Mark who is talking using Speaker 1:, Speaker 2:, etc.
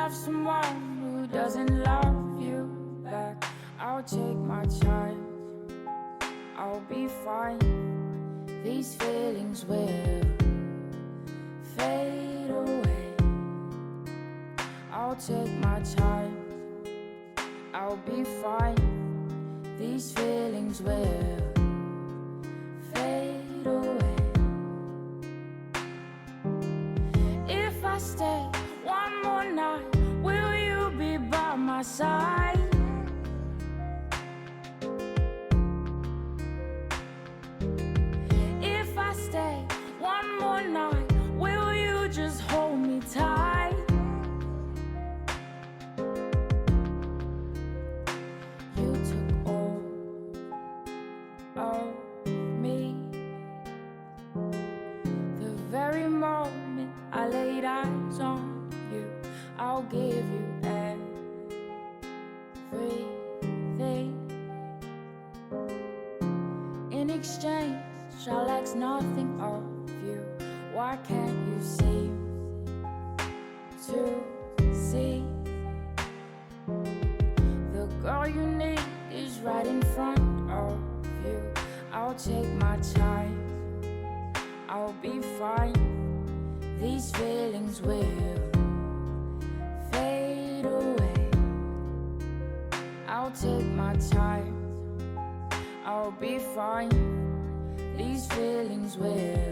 Speaker 1: have someone who doesn't love you back, I'll take my time, I'll be fine. These feelings will fade away. I'll take my time, I'll be fine. These feelings will fade away. If I stay one more night, will you be by my side? If I stay one more night, will you just hold me tight? You took all of me the very moment I laid eyes on you. I'll give you everything. In exchange, I'll ask nothing of you. Why can't you seem to see? The girl you need is right in front of you. I'll take my time, I'll be fine. These feelings will fade away. I'll take my time, I'll be fine. These feelings will